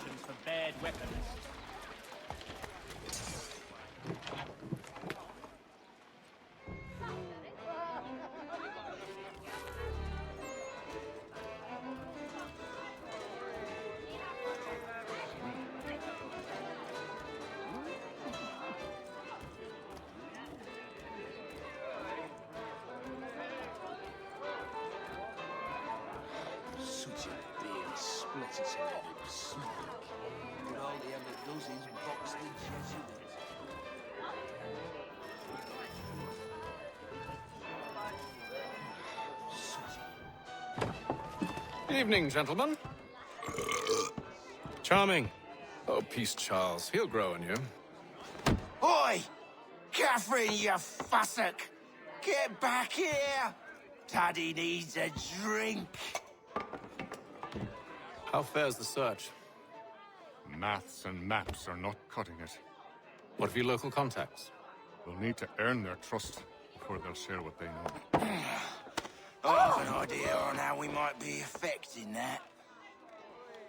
regulations for bared weapons. Such a beard split its head in smoke. But all he ever does is box the Jesuits. Evening, gentlemen. Charming. Oh, peace, Charles. He'll grow on you. Oi! Catherine, you fussock! Get back here! Daddy needs a drink. How fares the search? Maths and maps are not cutting it. What of your local contacts? We'll need to earn their trust before they'll share what they know. I have an idea on how we might be affecting that.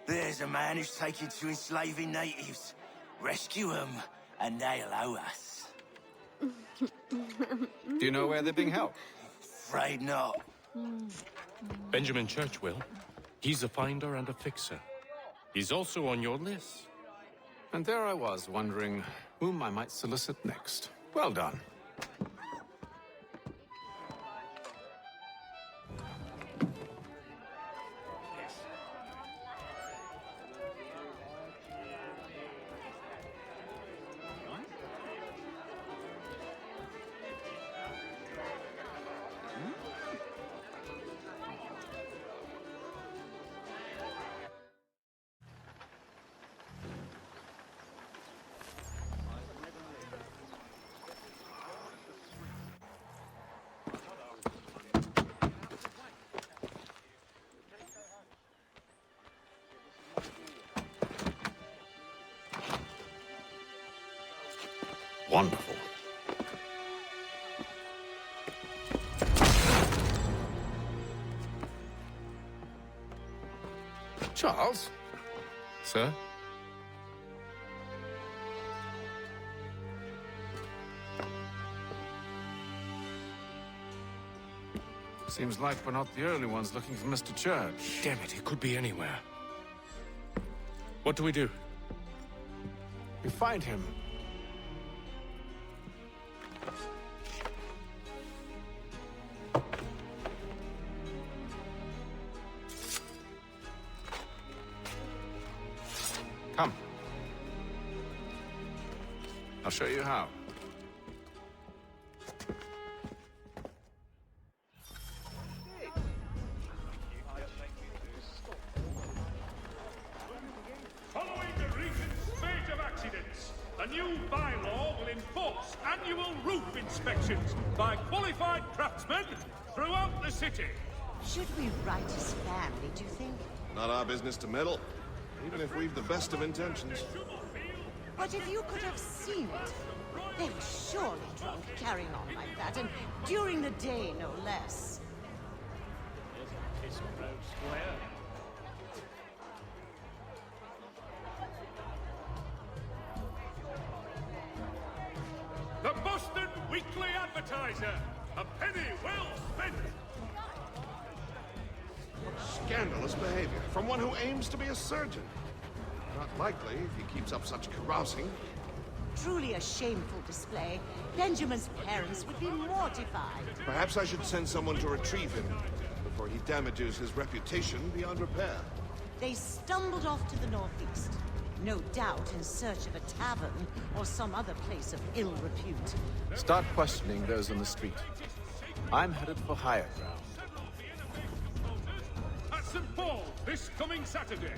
There's a man who's taken to enslaving natives. Rescue them, and they'll owe us. Do you know where they're being held? Afraid not. Benjamin Churchwill. He's a finder and a fixer. He's also on your list. And there I was, wondering whom I might solicit next. Well done. Wonderful. Charles? Sir? Seems like we're not the only ones looking for Mr. Church. Damn it, he could be anywhere. What do we do? We find him. Come. I'll show you how. Following the recent spate of accidents, the new bylaw will enforce annual roof inspections by qualified craftsmen throughout the city. Should we write his family, do you think? Not our business to meddle, even if we've the best of intentions. But if you could have seen it, they were surely drunk carrying on like that, and during the day, no less. The Boston Weekly Advertiser, a penny well spent. Scandalous behavior from one who aims to be a surgeon. Not likely if he keeps up such carousing. Truly a shameful display. Benjamin's parents would be mortified. Perhaps I should send someone to retrieve him before he damages his reputation beyond repair. They stumbled off to the northeast, no doubt in search of a tavern or some other place of ill repute. Start questioning those on the street. I'm headed for higher ground. At St. Paul's this coming Saturday.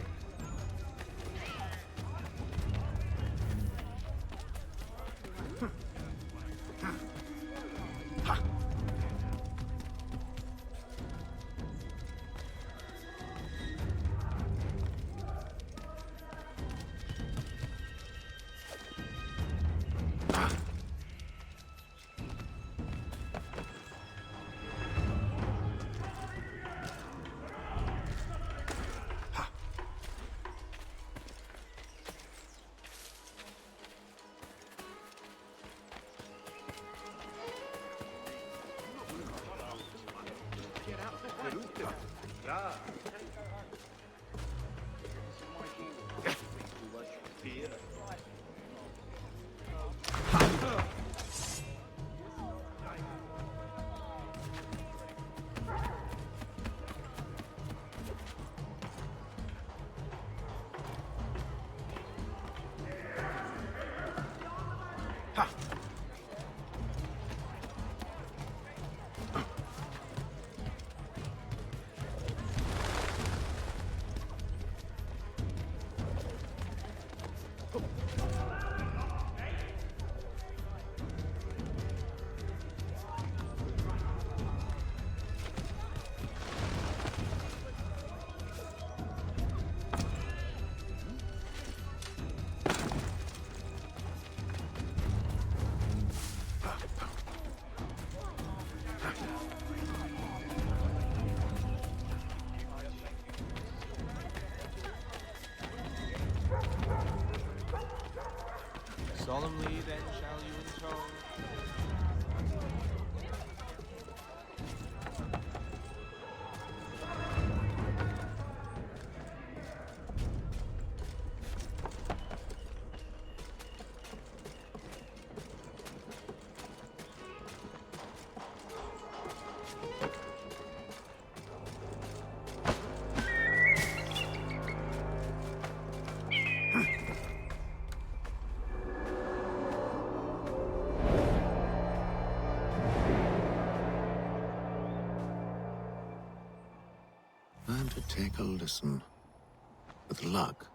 Solemnly then shall you intone. Time to take a listen. With luck,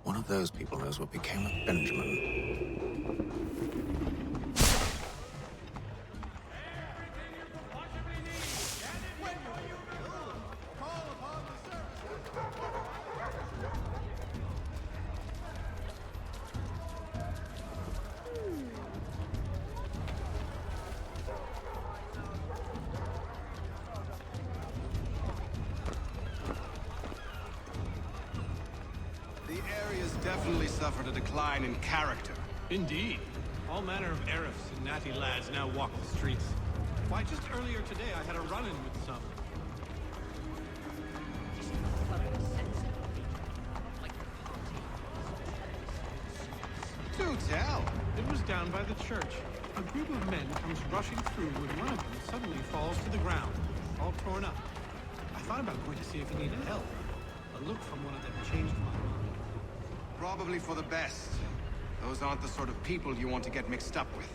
one of those people knows what became of Benjamin. The area's definitely suffered a decline in character. Indeed. All manner of Arifs and natty lads now walk the streets. Why, just earlier today I had a run-in with some. Do tell! It was down by the church. A group of men comes rushing through when one of them suddenly falls to the ground, all torn up. I thought about going to see if he needed help. A look from one of them changed my mind. Probably for the best. Those aren't the sort of people you want to get mixed up with.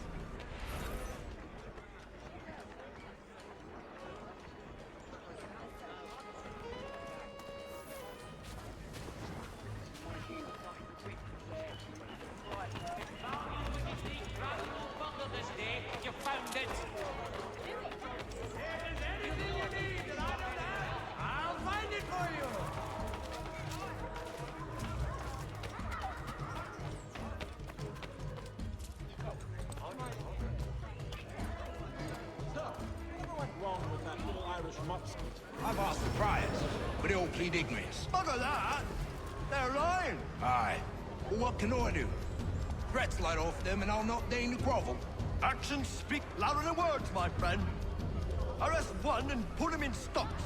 I've asked the priors, but they all plead ignorance. Bugger that! They're lying! Aye. Well, what can I do? Threats light off them and I'll not deign to grovel. Actions speak louder than words, my friend. Arrest one and put him in stocks.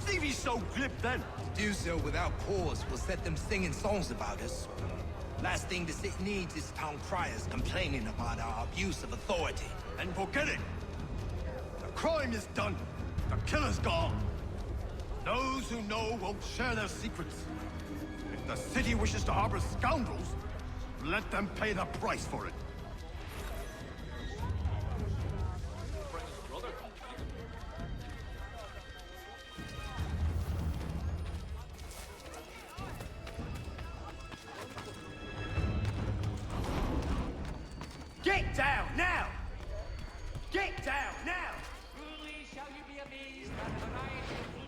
See if he's so glib then. To do so without cause will set them singing songs about us. Last thing the city needs is town criers complaining about our abuse of authority. And forget it. The crime is done. The killer's gone. Those who know won't share their secrets. If the city wishes to harbor scoundrels, let them pay the price for it. Get down now! Get down now! Truly shall you be amazed at the variety of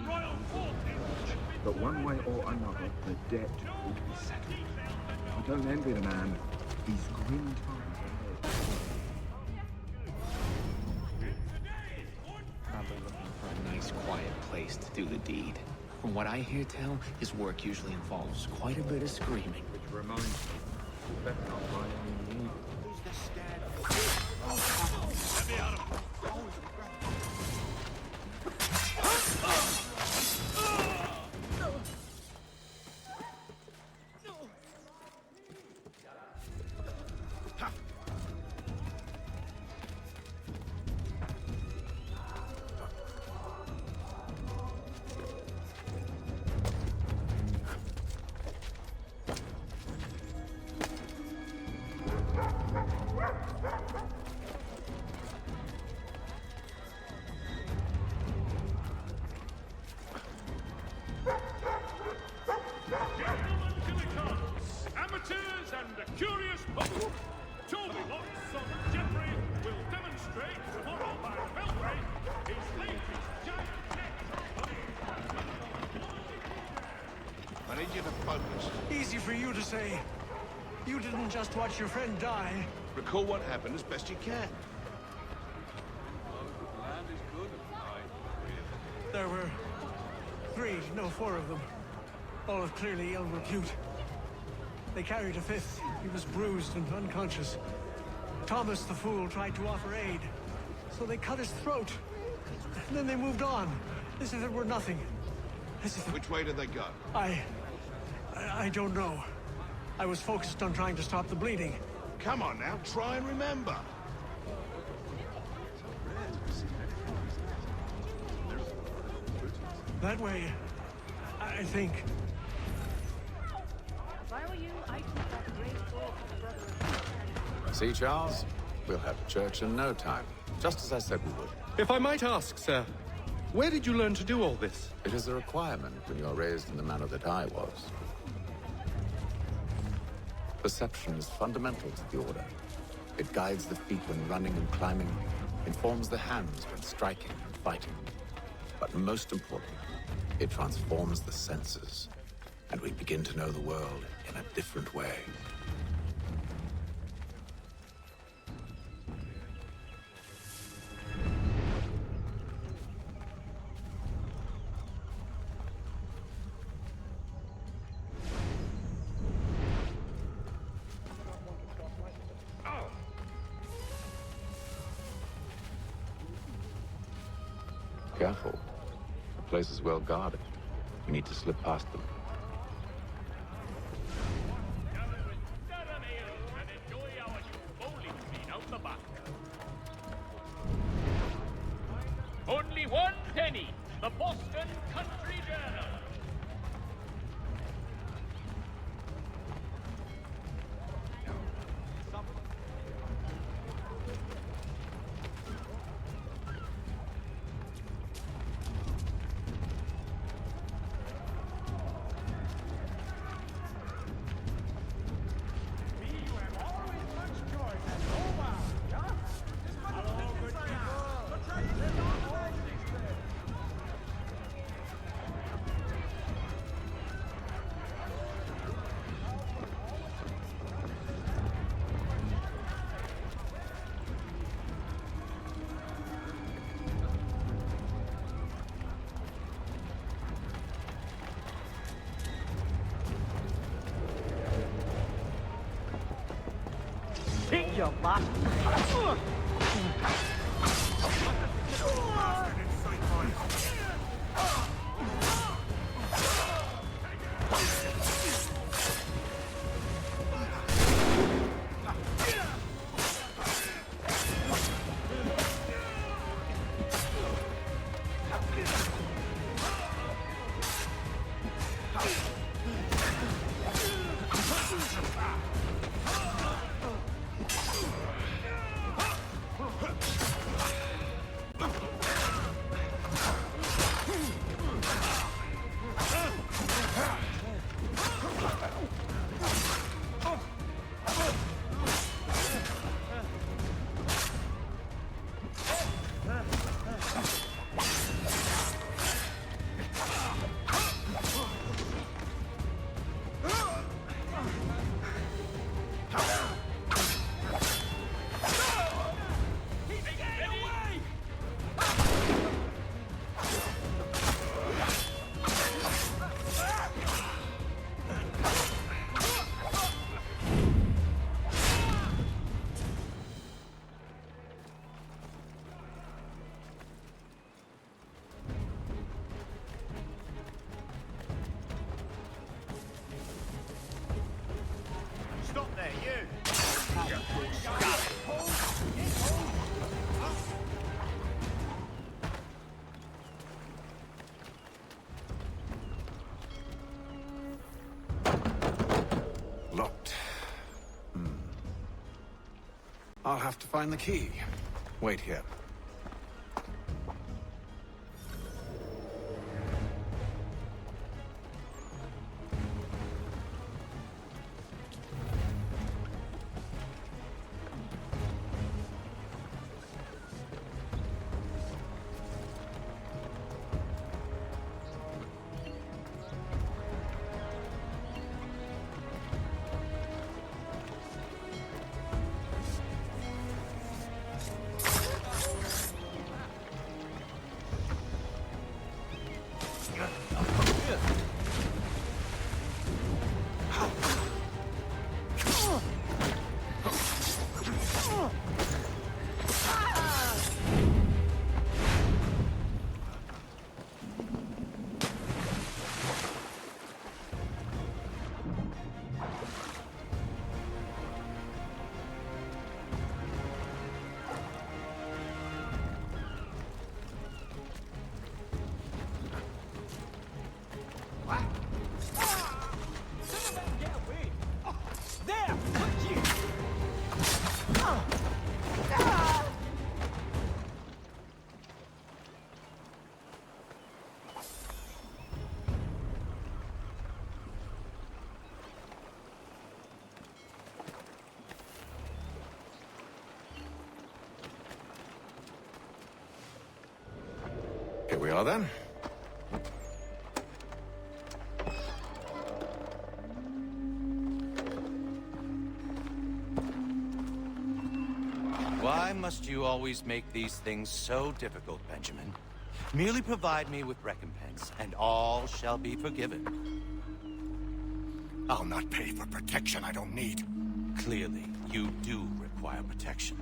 royal forces. But one way or another, the debt would be settled. I don't envy the man. He's grim times ahead. Probably looking for a nice, quiet place to do the deed. From what I hear tell, his work usually involves quite a bit of screaming. Which reminds me, you better not buy any need. Who's the scared? Let me out of amateurs and the curious public. Toby Locke's son Jeffrey will demonstrate tomorrow by Belfry his latest giant net. I need you to focus. Easy for you to say. You didn't just watch your friend die. Recall what happened as best you can. There were 4 of them. All of clearly ill repute. They carried a 5th. He was bruised and unconscious. Thomas the Fool tried to offer aid, so they cut his throat. And then they moved on, as if it were nothing. As if... Which way did they go? I don't know. I was focused on trying to stop the bleeding. Come on now, try and remember. That way, I think. If I were you, I'd keep that great old brother. See, Charles? We'll have church in no time, just as I said we would. If I might ask, sir, where did you learn to do all this? It is a requirement when you are raised in the manner that I was. Perception is fundamental to the Order. It guides the feet when running and climbing, informs the hands when striking and fighting. But most important, it transforms the senses, and we begin to know the world in a different way. Careful. The place is well guarded. We need to slip past them. Only 1 penny. The Boston Country Journal. Pick your bastard. Locked. I'll have to find the key. Wait here. Here we are, then. Why must you always make these things so difficult, Benjamin? Merely provide me with recompense, and all shall be forgiven. I'll not pay for protection I don't need. Clearly, you do require protection.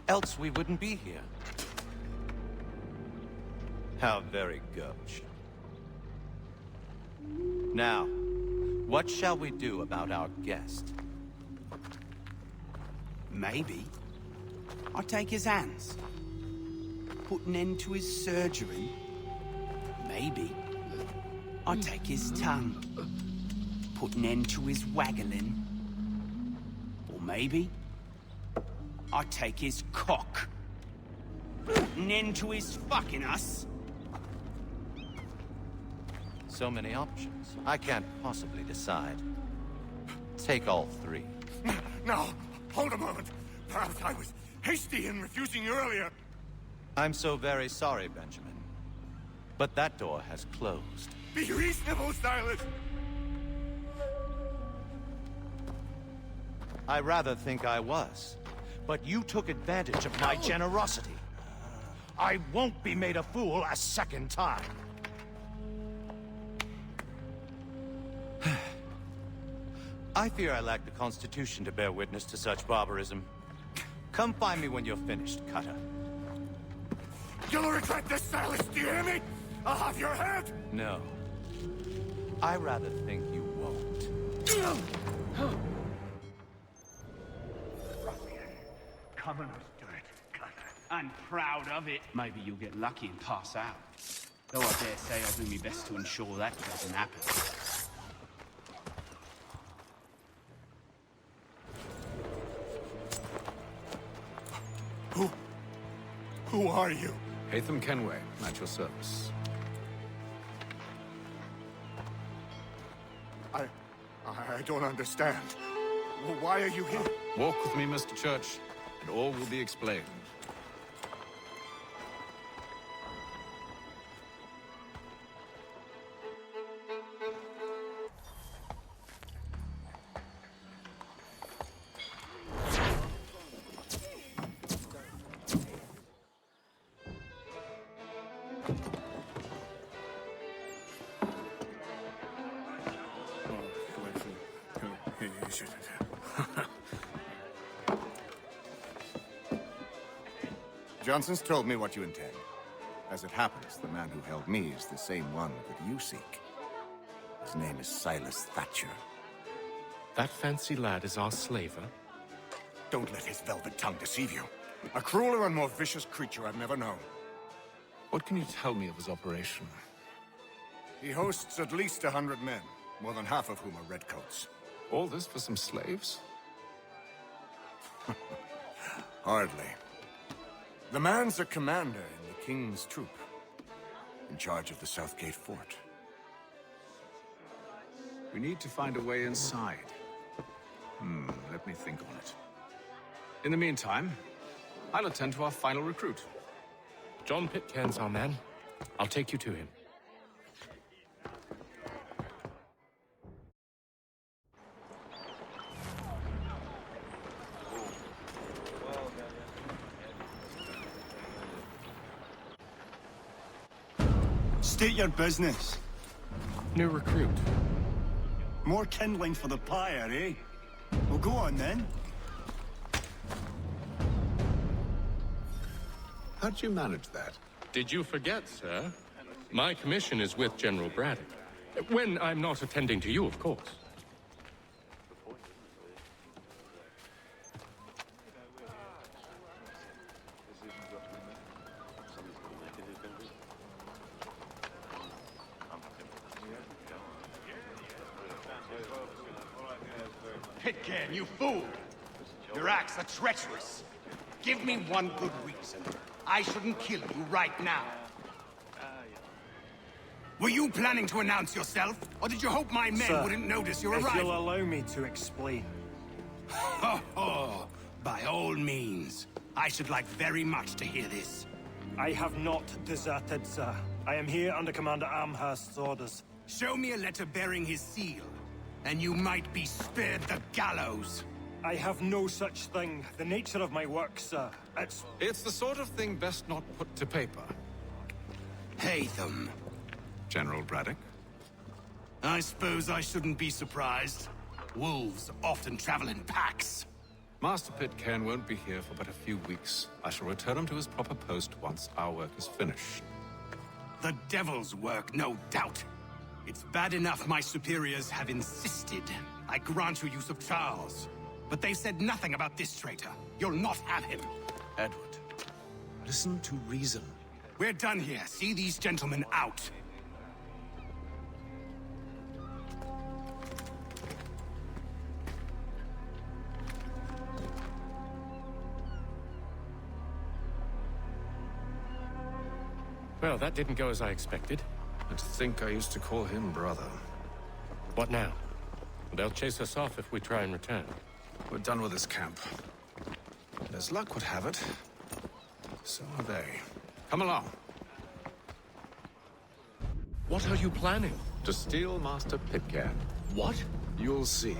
Else we wouldn't be here. How very gauche. Now, what shall we do about our guest? Maybe I'll take his hands. Put an end to his surgery. Maybe I'll take his tongue. Put an end to his waggling. Or maybe I'll take his cock. Put an end to his fucking us. So many options. I can't possibly decide. Take all three. No, hold a moment. Perhaps I was hasty in refusing you earlier. I'm so very sorry, Benjamin. But that door has closed. Be reasonable, Silas. I rather think I was. But you took advantage of my generosity. I won't be made a fool a second time. I fear I lack the constitution to bear witness to such barbarism. Come find me when you're finished, Cutter. You'll regret this, Silas, do you hear me? I'll have your head! No. I rather think you won't. Commoners do it, Cutter. And proud of it. Maybe you'll get lucky and pass out. Though I dare say I'll do my best to ensure that doesn't happen. Who are you? Haytham Kenway, at your service. I don't understand. Why are you here? Walk with me, Mr. Church, and all will be explained. Johnson's told me what you intend. As it happens, the man who held me is the same one that you seek. His name is Silas Thatcher. That fancy lad is our slaver? Don't let his velvet tongue deceive you. A crueler and more vicious creature I've never known. What can you tell me of his operation? He hosts at least 100 men, more than half of whom are redcoats. All this for some slaves? Hardly. The man's a commander in the King's troop, in charge of the Southgate Fort. We need to find a way inside. Let me think on it. In the meantime, I'll attend to our final recruit. John Pitcairn's our man. I'll take you to him. State your business. New recruit. More kindling for the pyre, eh? Well, go on then. How'd you manage that? Did you forget, sir? My commission is with General Braddock. When I'm not attending to you, of course. Pitcairn, you fool! Your acts are treacherous. Give me one good reason. I shouldn't kill you right now. Were you planning to announce yourself, or did you hope my men wouldn't notice your arrival? If you'll allow me to explain. Oh, by all means. I should like very much to hear this. I have not deserted, sir. I am here under Commander Amherst's orders. Show me a letter bearing his seal, and you might be spared the gallows. I have no such thing. The nature of my work, sir, It's the sort of thing best not put to paper. Haytham. General Braddock? I suppose I shouldn't be surprised. Wolves often travel in packs. Master Pitcairn won't be here for but a few weeks. I shall return him to his proper post once our work is finished. The devil's work, no doubt. It's bad enough my superiors have insisted I grant you use of Charles. But they said nothing about this traitor. You'll not have him. Edward, listen to reason. We're done here. See these gentlemen out. Well, that didn't go as I expected. And to think I used to call him brother. What now? They'll chase us off if we try and return. We're done with this camp. And as luck would have it, so are they. Come along. What are you planning? To steal Master Pitcairn. What? You'll see.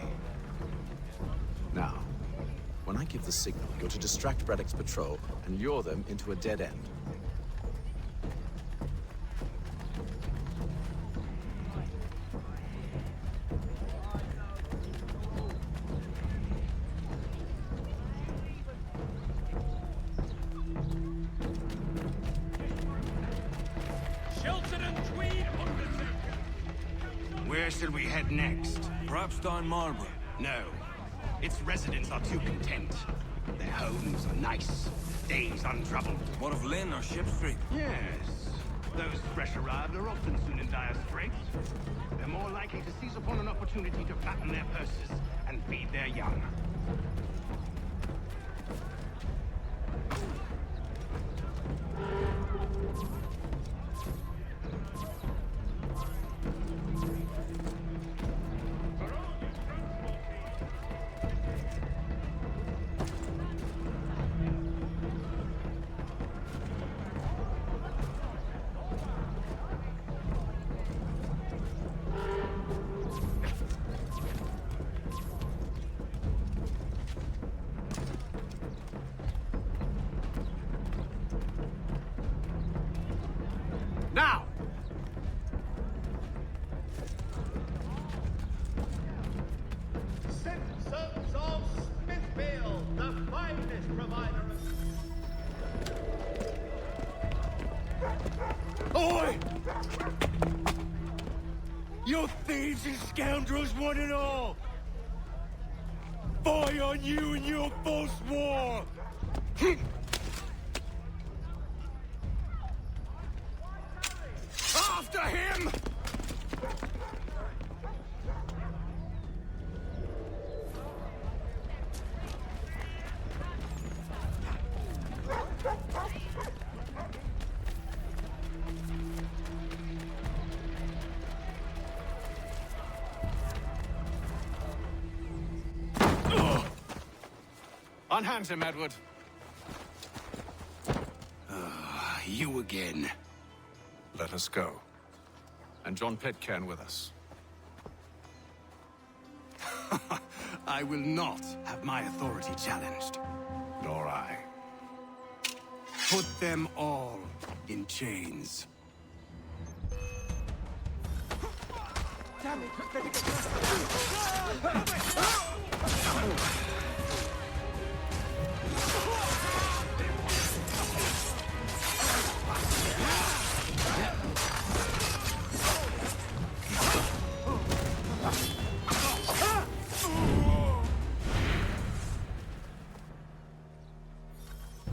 Now, when I give the signal, you're to distract Braddock's patrol and lure them into a dead end. Where shall we head next? Perhaps down Marlborough. No. Its residents are too content. Their homes are nice, days untroubled. What of Lynn or Ship Street? Yes. Those fresh arrived are often soon in dire straits. They're more likely to seize upon an opportunity to fatten their purses and feed their young. Now! Citizens of Smithfield, the finest provider of... Oi! You thieves and scoundrels, one and all! Fire on you and your false war! After him! Unhand him, Edward. You again. Let us go. And John Pitcairn with us. I will not have my authority challenged. Nor I. Put them all in chains. Damn it!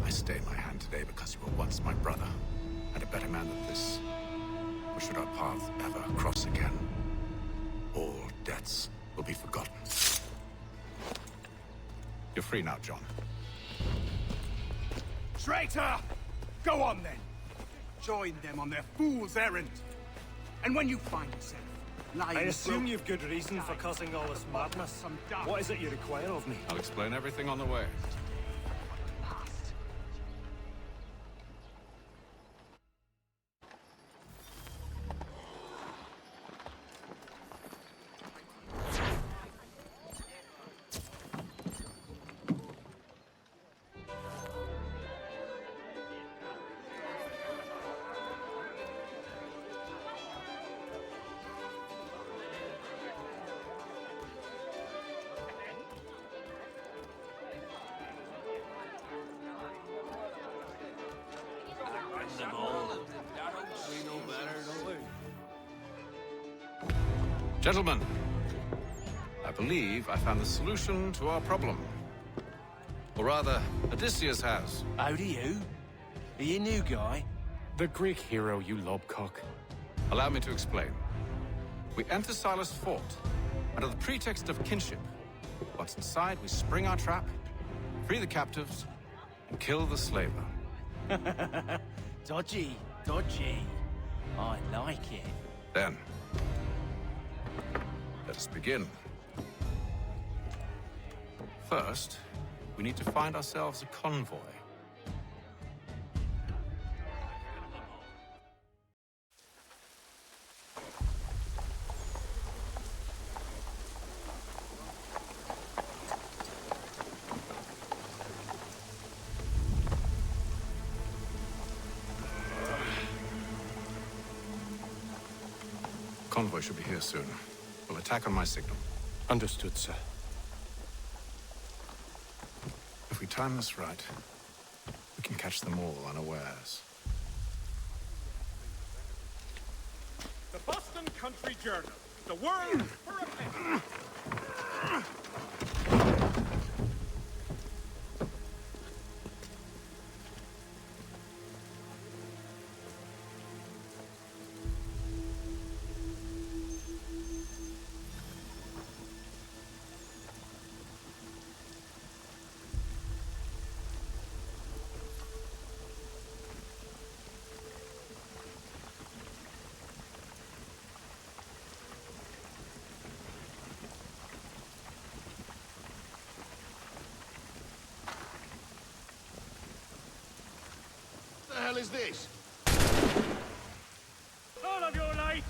I stayed my hand today because you were once my brother, and a better man than this. Or should our paths ever cross again, all debts will be forgotten. You're free now, John. Traitor! Go on then. Join them on their fool's errand. And when you find yourself lying... I assume you've good reason for causing all this madness. What is it you require of me? I'll explain everything on the way. Gentlemen, I believe I found the solution to our problem. Or rather, Odysseus has. How do you? Are you a new guy? The Greek hero, you lobcock. Allow me to explain. We enter Silas' fort, under the pretext of kinship. Once inside, we spring our trap, free the captives, and kill the slaver. Dodgy, dodgy. I like it. Then, let us begin. First, we need to find ourselves a convoy. Convoy should be here soon. We'll attack on my signal. Understood, sir. If we time this right, we can catch them all unawares. The Boston Country Journal. The world for a penny. What the hell is this? All of your life!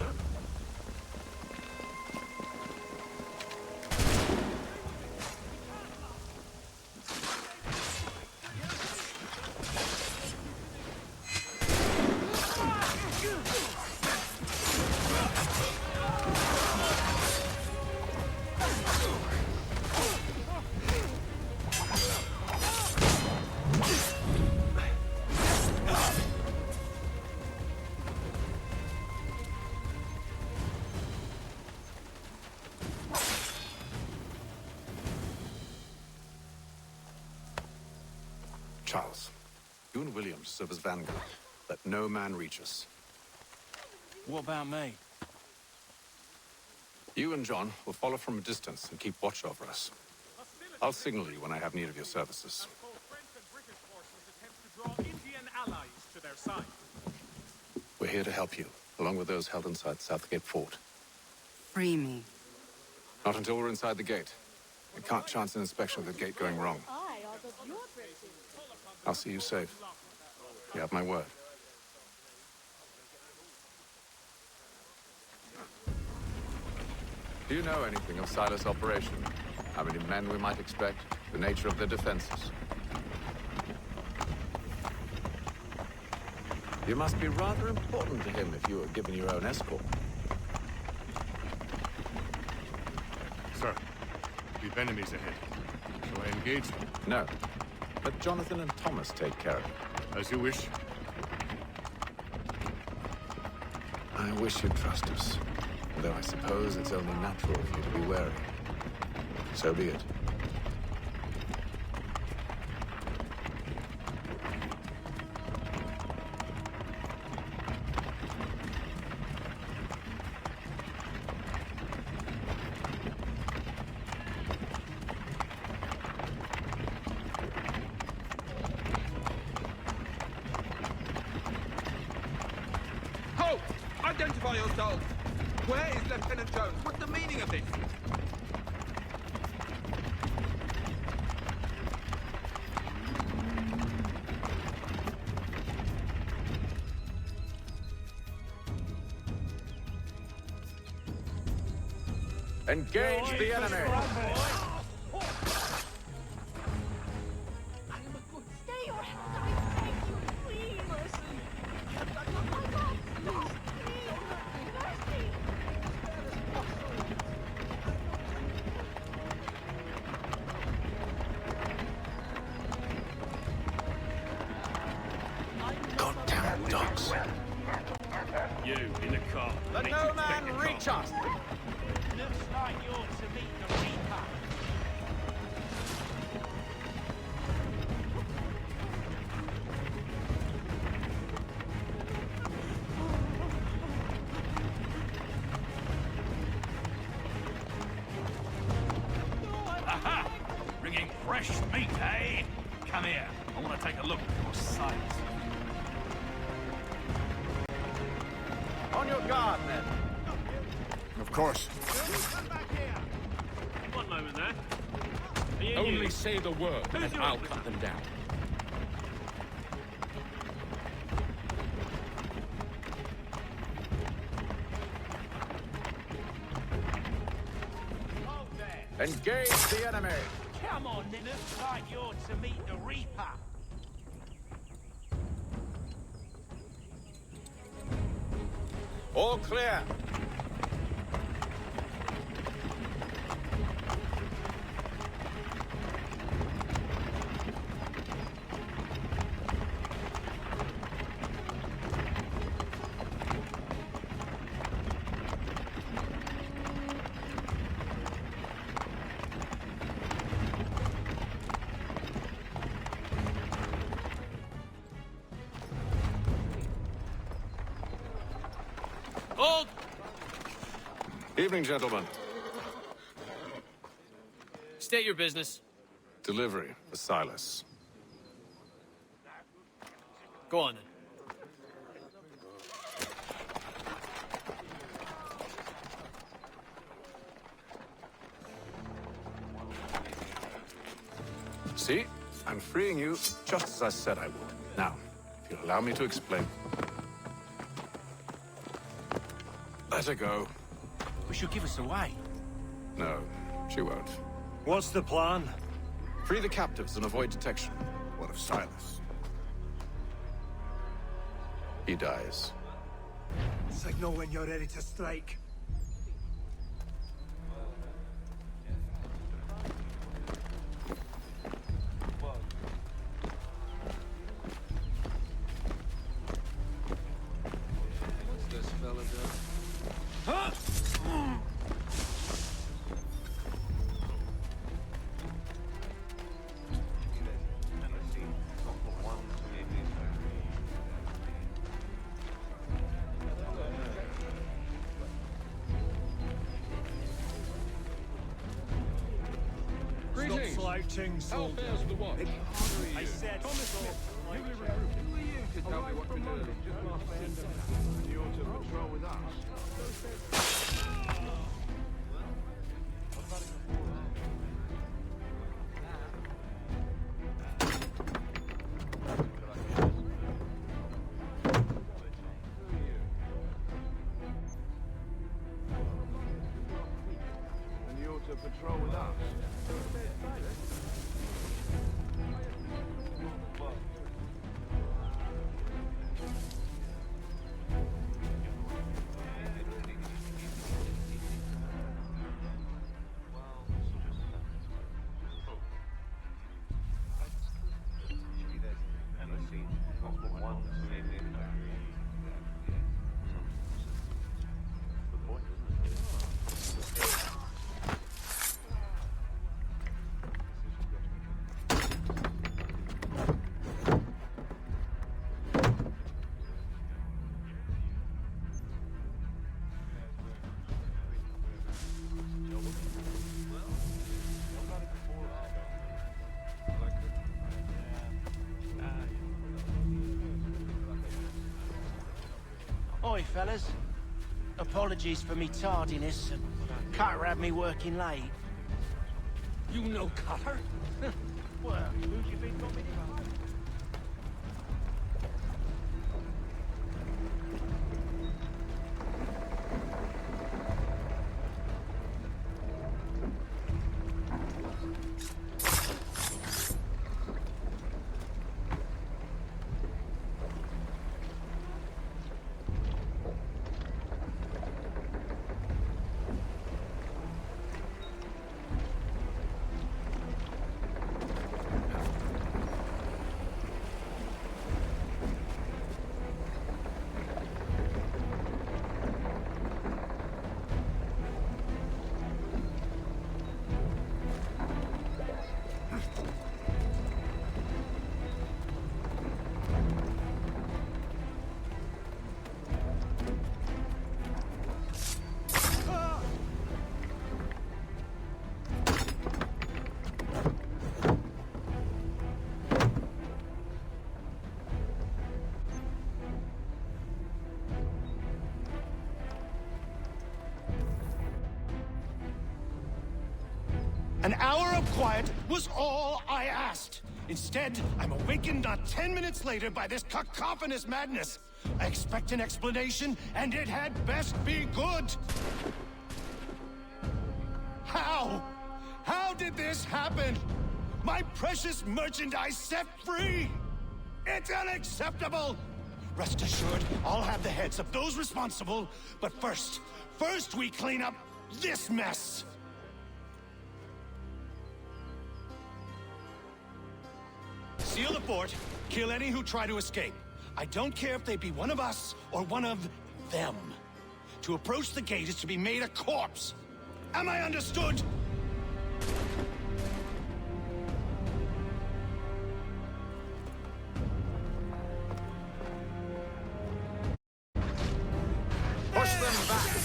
Charles, you and William serve as vanguard. Let no man reach us. What about me? You and John will follow from a distance and keep watch over us. I'll signal you when I have need of your services. Both French and British forces attempt to draw Indian allies to their side. We're here to help you, along with those held inside Southgate Fort. Free me. Not until we're inside the gate. We can't chance an inspection of the gate going wrong. I are the I'll see you safe. You have my word. Do you know anything of Silas' operation? How many men we might expect? The nature of their defenses? You must be rather important to him if you were given your own escort. Sir, we've enemies ahead. Shall I engage them? No. Let Jonathan and Thomas take care of it. As you wish. I wish you'd trust us. Though I suppose it's only natural for you to be wary. So be it. Halt! Identify yourselves! Where is Lieutenant Jones? What's the meaning of this? Engage the enemy! Stay your hands, I beg you, please. Goddamn dogs. You, in the car. Let no man reach us! Looks like you're to meet the Reaper. Aha! Bringing fresh meat, eh? Come here. I want to take a look at your sight. On your guard, men. Of course. One moment there. Only say the word, and I'll cut them down. Engage the enemy! Come on, it looks like you're to meet the Reaper. All clear! Hold! Evening, gentlemen. State your business. Delivery for Silas. Go on, then. See? I'm freeing you just as I said I would. Now, if you'll allow me to explain. Let her go. But she'll give us away. No, she won't. What's the plan? Free the captives and avoid detection. What of Silas? He dies. Signal when you're ready to strike. What's this fella doing? Greetings. Slouching, How soldier. fares the watch? I said Thomas Smith, newly recruited. Who are you to tell me what to do? Just past the end of it. You're to patrol with us. with us. Oi, fellas. Apologies for me tardiness and Cutter had me working late. You know Cutter? Well, who's you been robbing him? An hour of quiet was all I asked. Instead, I'm awakened not 10 minutes later by this cacophonous madness. I expect an explanation, and it had best be good. How? How did this happen? My precious merchandise set free! It's unacceptable! Rest assured, I'll have the heads of those responsible, but first we clean up this mess! Seal the fort, kill any who try to escape. I don't care if they be one of us or one of them. To approach the gate is to be made a corpse. Am I understood? Push them back!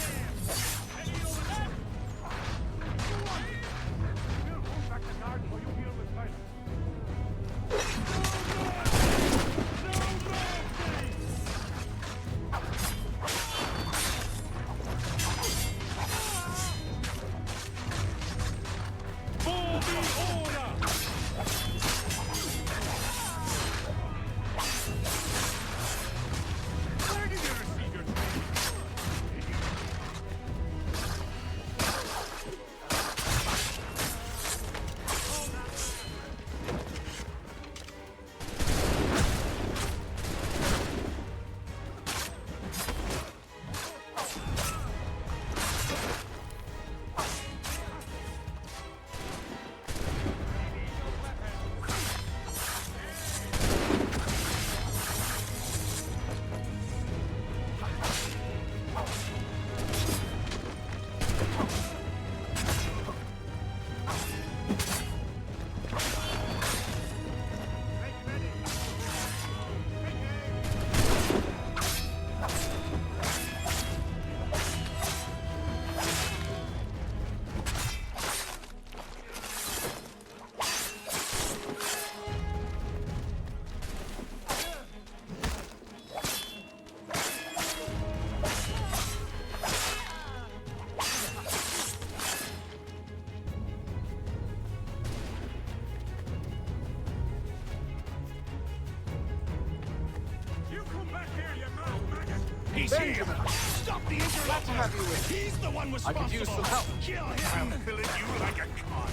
He's here! Stop the interrupter! Glad to have you with me. He's the one I responsible! could use some help. Kill him! I'll fill it you like a car.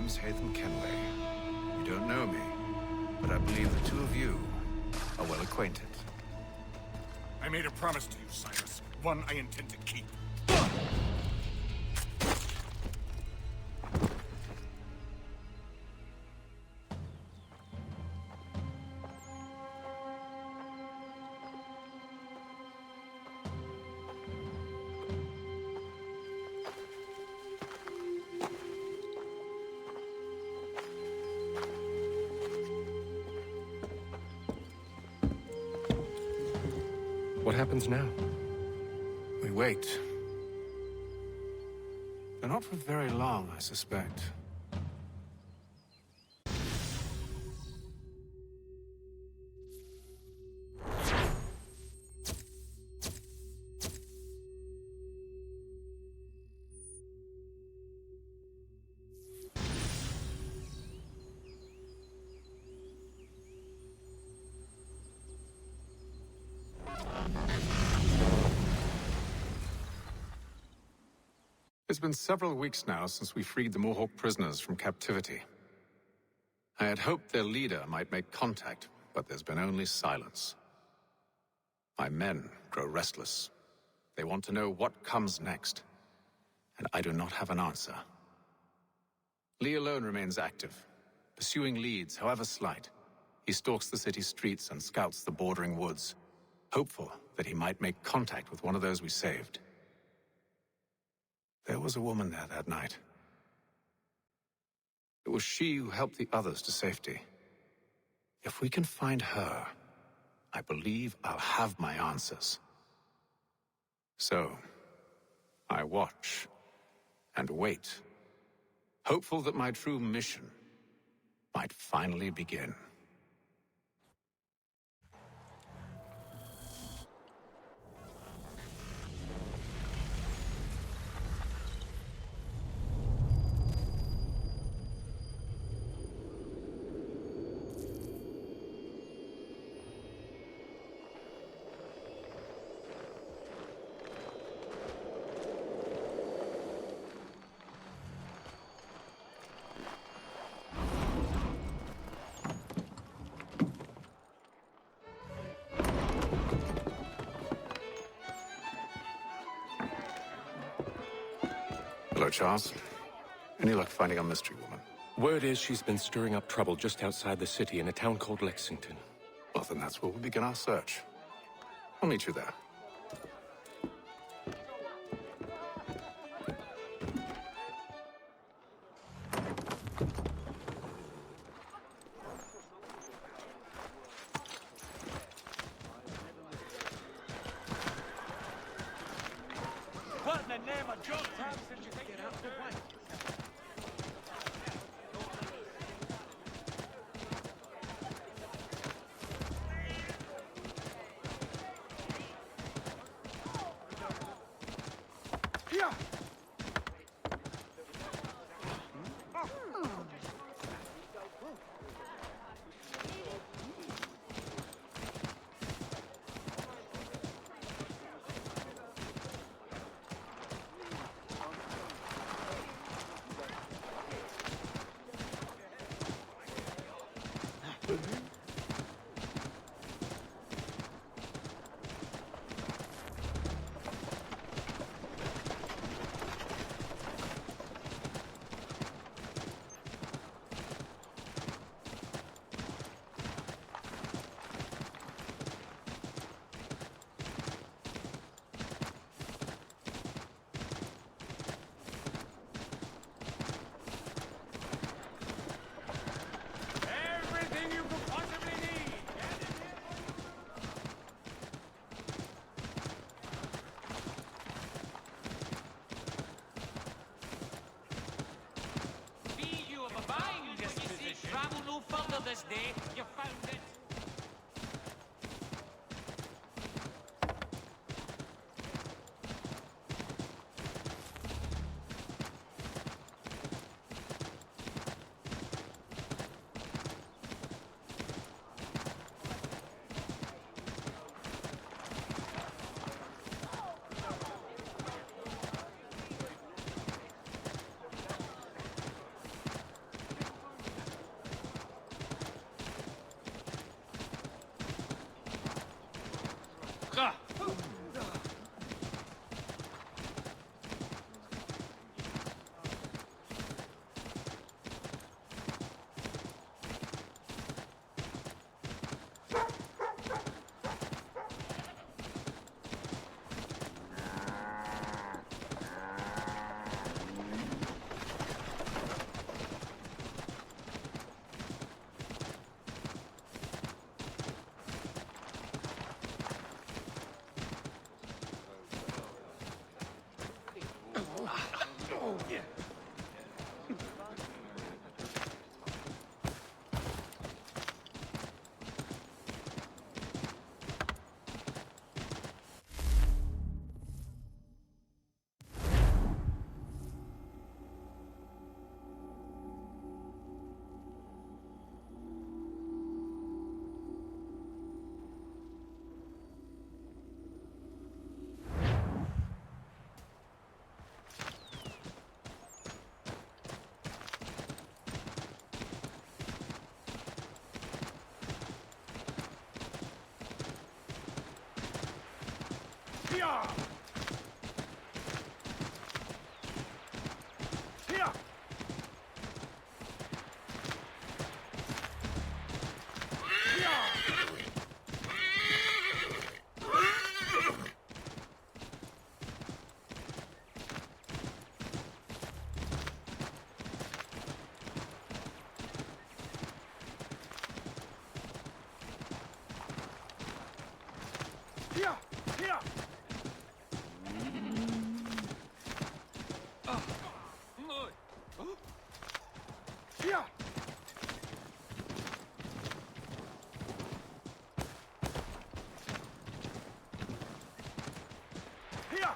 name's Haytham Kenway. You don't know me, but I believe the two of you are well acquainted. I made a promise to you, Cyrus. One I intend to keep. What happens now? We wait. But not for very long, I suspect. It's been several weeks now since we freed the Mohawk prisoners from captivity. I had hoped their leader might make contact, but there's been only silence. My men grow restless. They want to know what comes next, and I do not have an answer. Lee alone remains active, pursuing leads, however slight. He stalks the city streets and scouts the bordering woods, hopeful that he might make contact with one of those we saved. There was a woman there that night. It was she who helped the others to safety. If we can find her, I believe I'll have my answers. So, I watch and wait, hopeful that my true mission might finally begin. Hello, Charles. Any luck finding our mystery woman? Word is she's been stirring up trouble just outside the city in a town called Lexington. Well, then that's where we'll begin our search. I'll meet you there. What in the name of Joe Thompson did you think it out the way? Here! Here! Here! Here! Here! Here!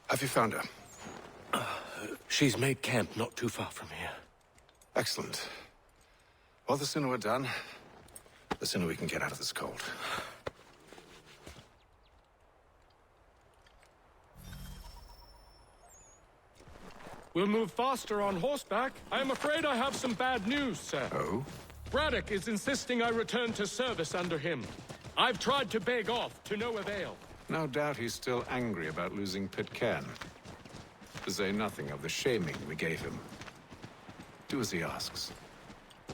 Have you found her? She's made camp not too far from here. Excellent. Well, the sooner we're done, the sooner we can get out of this cold. We'll move faster on horseback. I am afraid I have some bad news, sir. Oh? Braddock is insisting I return to service under him. I've tried to beg off, to no avail. No doubt he's still angry about losing Pitcairn. To say nothing of the shaming we gave him. Do as he asks.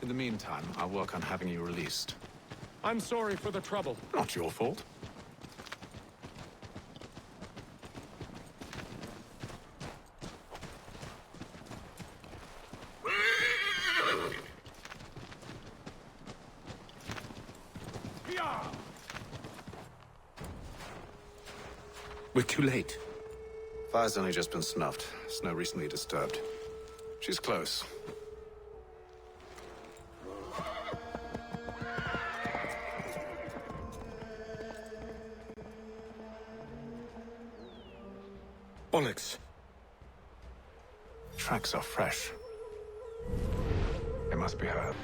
In the meantime, I'll work on having you released. I'm sorry for the trouble. Not your fault. We're too late. Fire's only just been snuffed. Snow recently disturbed. She's close. Bollocks. Tracks are fresh. It must be her.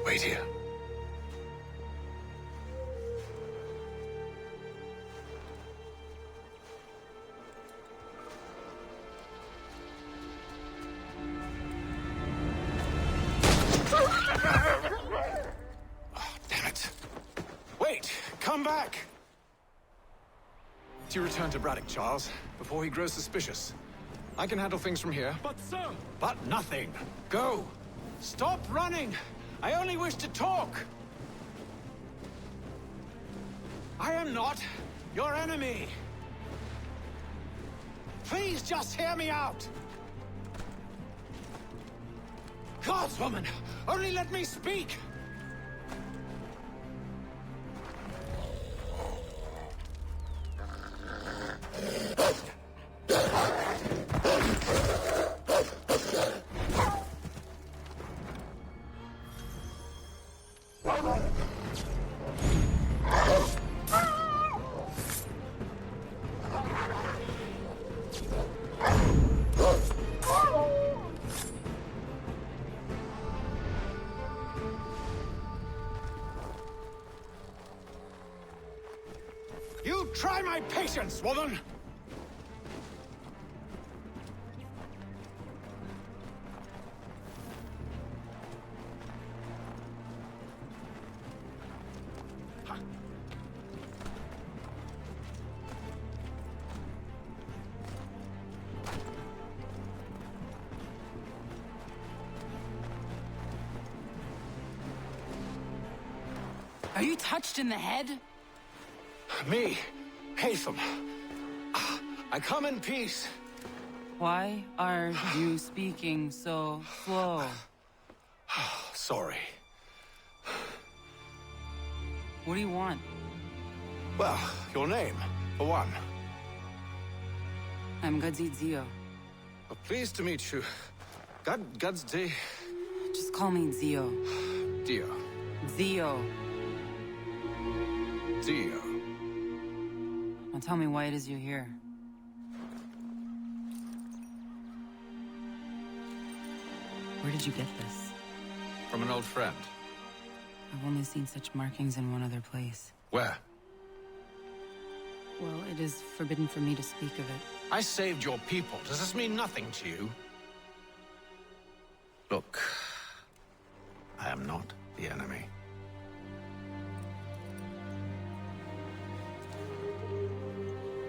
Wait here. Oh, damn it. Wait! Come back! Do you return to Braddock, Charles, before he grows suspicious? I can handle things from here. But, sir! But nothing. Go! Stop running! I only wish to talk! I am not your enemy! Please just hear me out! Gods, woman! Only let me speak! Try my patience, woman! Are you touched in the head? Me, Haytham. I come in peace. Why are you speaking so slow? Sorry. What do you want? Well, your name, for one. I'm Ziio. Oh, pleased to meet you. God's day. Just call me Ziio. Dio. Ziio. Ziio. Now tell me why it is you're here. Where did you get this? From an old friend. I've only seen such markings in one other place. Where? Well, it is forbidden for me to speak of it. I saved your people. Does this mean nothing to you? Look, I am not the enemy.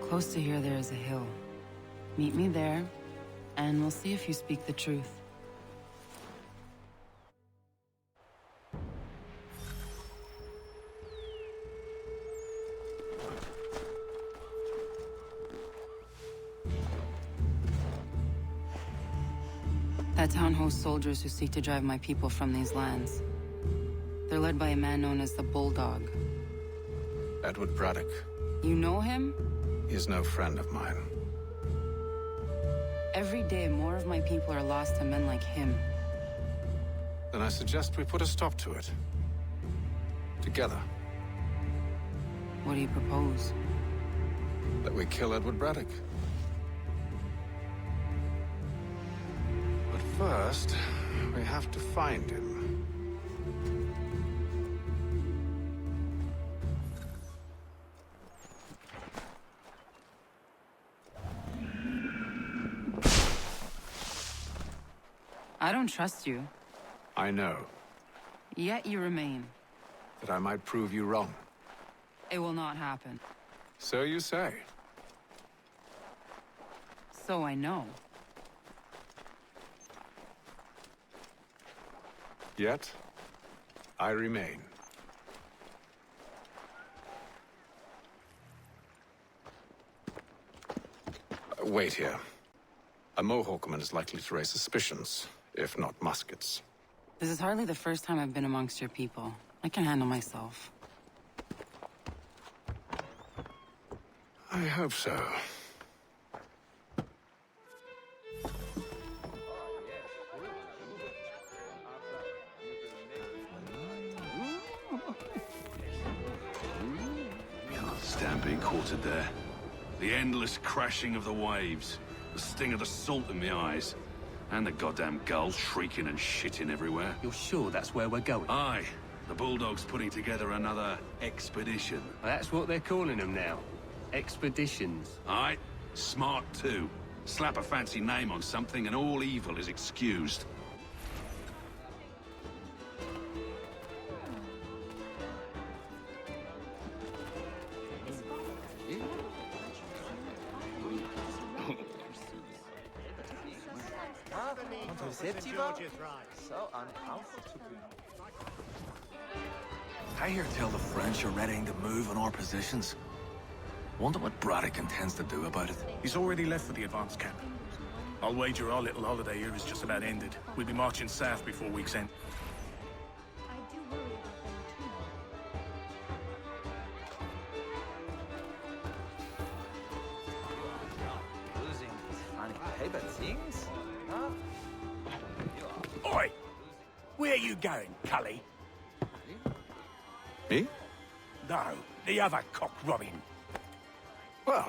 Close to here, there is a hill. Meet me there, and we'll see if you speak the truth. That town hosts soldiers who seek to drive my people from these lands. They're led by a man known as the Bulldog. Edward Braddock. You know him? He is no friend of mine. Every day, more of my people are lost to men like him. Then I suggest we put a stop to it. Together. What do you propose? That we kill Edward Braddock. But first, we have to find him. I don't trust you. I know. Yet you remain. That I might prove you wrong. It will not happen. So you say. So I know. Yet, I remain. Wait here. A Mohawkman is likely to raise suspicions, if not muskets. This is hardly the first time I've been amongst your people. I can handle myself. I hope so. Can't stand being quartered there. The endless crashing of the waves. The sting of the salt in my eyes. And the goddamn gulls shrieking and shitting everywhere. You're sure that's where we're going? Aye. The Bulldog's putting together another expedition. Well, that's what they're calling them now. Expeditions. Aye. Smart too. Slap a fancy name on something and all evil is excused. I hear tell the French are readying to move on our positions. Wonder what Braddock intends to do about it. He's already left for the advance camp. I'll wager our little holiday here is just about ended. We'll be marching south before week's end. Oi! Where you going, Cully? Me? No, the other cock Robin. Well,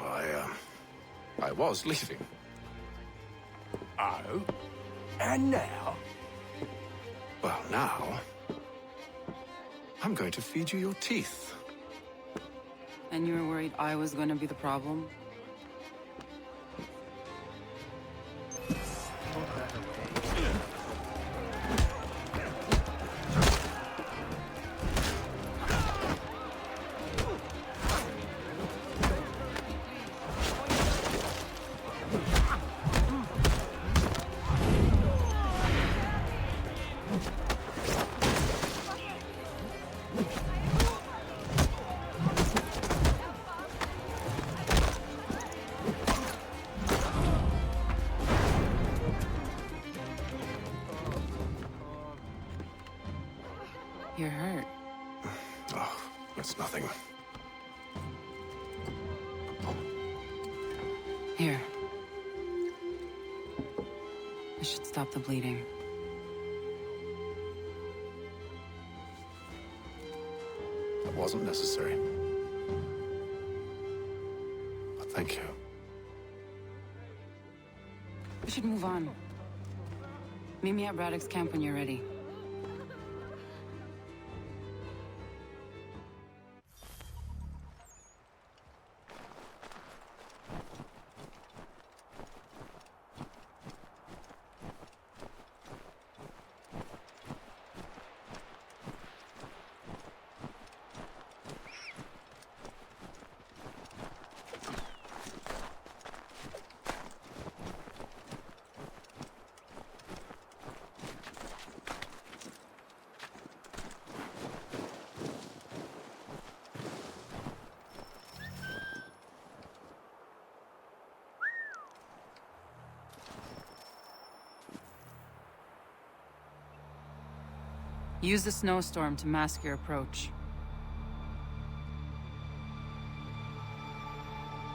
I was leaving. Oh? And now? Well, now... I'm going to feed you your teeth. And you were worried I was gonna be the problem? You're hurt. Oh, it's nothing. Here. This should stop the bleeding. That wasn't necessary. But thank you. We should move on. Meet me at Braddock's camp when you're ready. Use the snowstorm to mask your approach.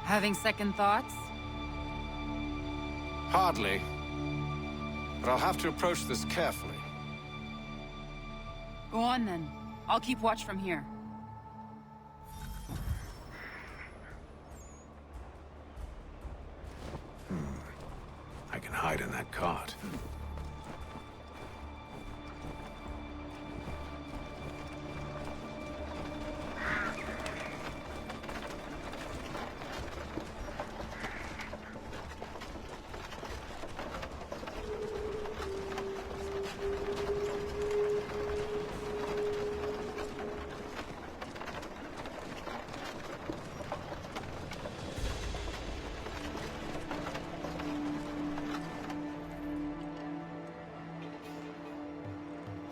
Having second thoughts? Hardly. But I'll have to approach this carefully. Go on then. I'll keep watch from here. I can hide in that cart.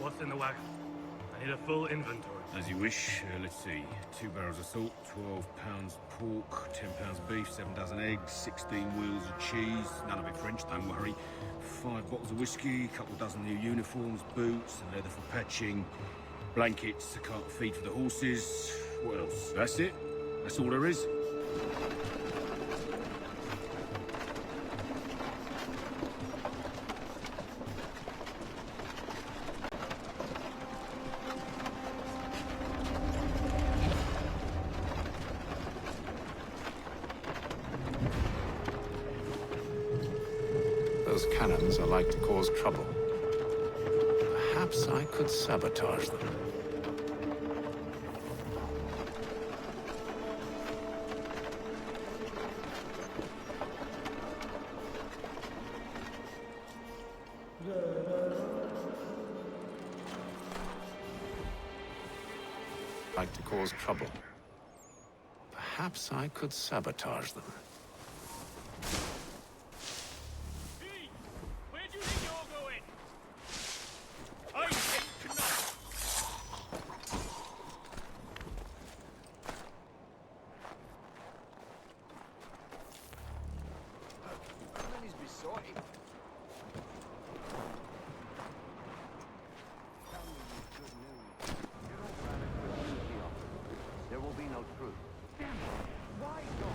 What's in the wagon? I need a full inventory. As you wish. Let's see. 2 barrels of salt, 12 pounds pork, 10 pounds beef, 7 dozen eggs, 16 wheels of cheese. None of it French, don't worry. 5 bottles of whiskey, a couple dozen new uniforms, boots, and leather for patching, blankets, a cart of feed for the horses. What else? That's it. That's all there is. Those cannons are like to cause trouble. Perhaps I could sabotage them. Like to cause trouble. Perhaps I could sabotage them. There will be no truth. Why not?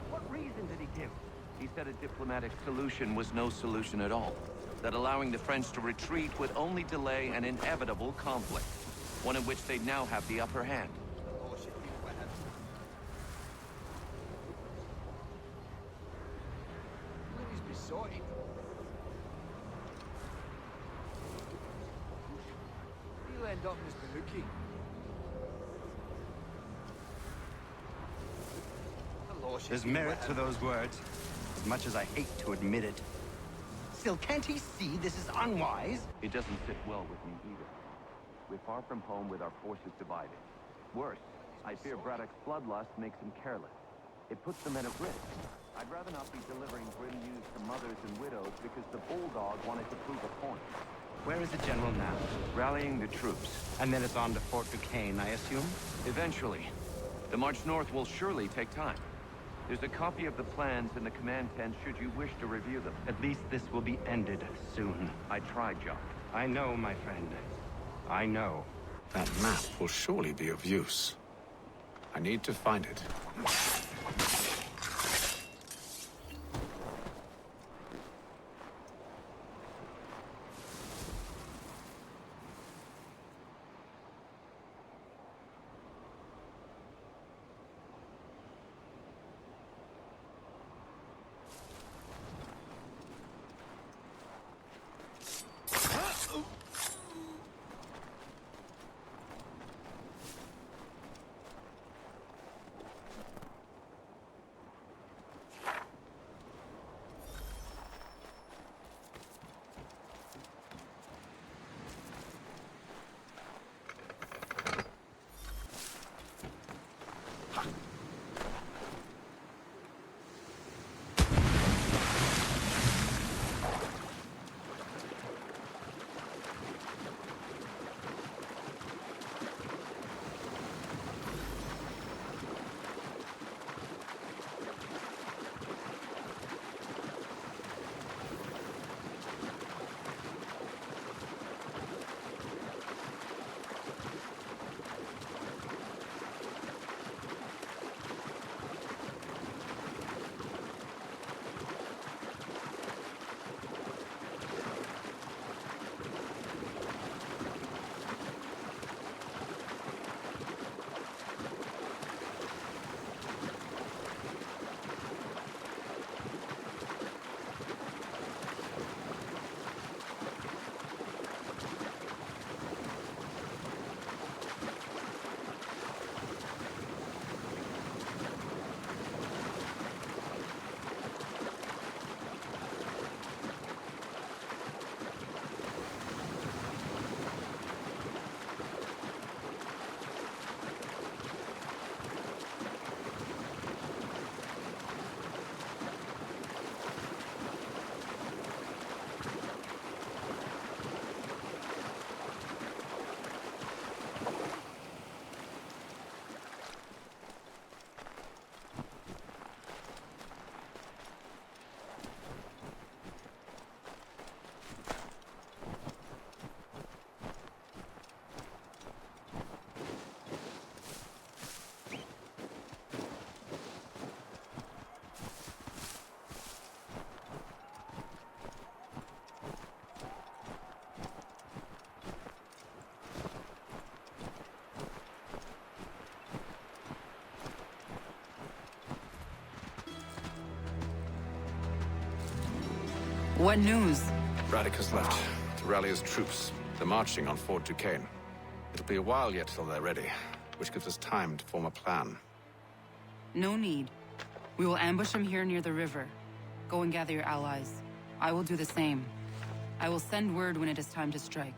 What reason did he give? He said a diplomatic solution was no solution at all. That allowing the French to retreat would only delay an inevitable conflict. One in which they'd now have the upper hand. He'll end up as Kaniehtí. There's merit to those words, as much as I hate to admit it. Still, can't he see this is unwise? It doesn't sit well with me either. We're far from home with our forces divided. Worse, I fear Braddock's bloodlust makes him careless. It puts the men at risk. I'd rather not be delivering grim news to mothers and widows because the Bulldog wanted to prove a point. Where is the general now? Rallying the troops. And then it's on to Fort Duquesne, I assume? Eventually. The march north will surely take time. There's a copy of the plans in the command tent should you wish to review them. At least this will be ended soon. I tried, Jock. I know, my friend. I know. That map will surely be of use. I need to find it. What news? Braddock has left to rally his troops. They're marching on Fort Duquesne. It'll be a while yet till they're ready, which gives us time to form a plan. No need. We will ambush them here near the river. Go and gather your allies. I will do the same. I will send word when it is time to strike.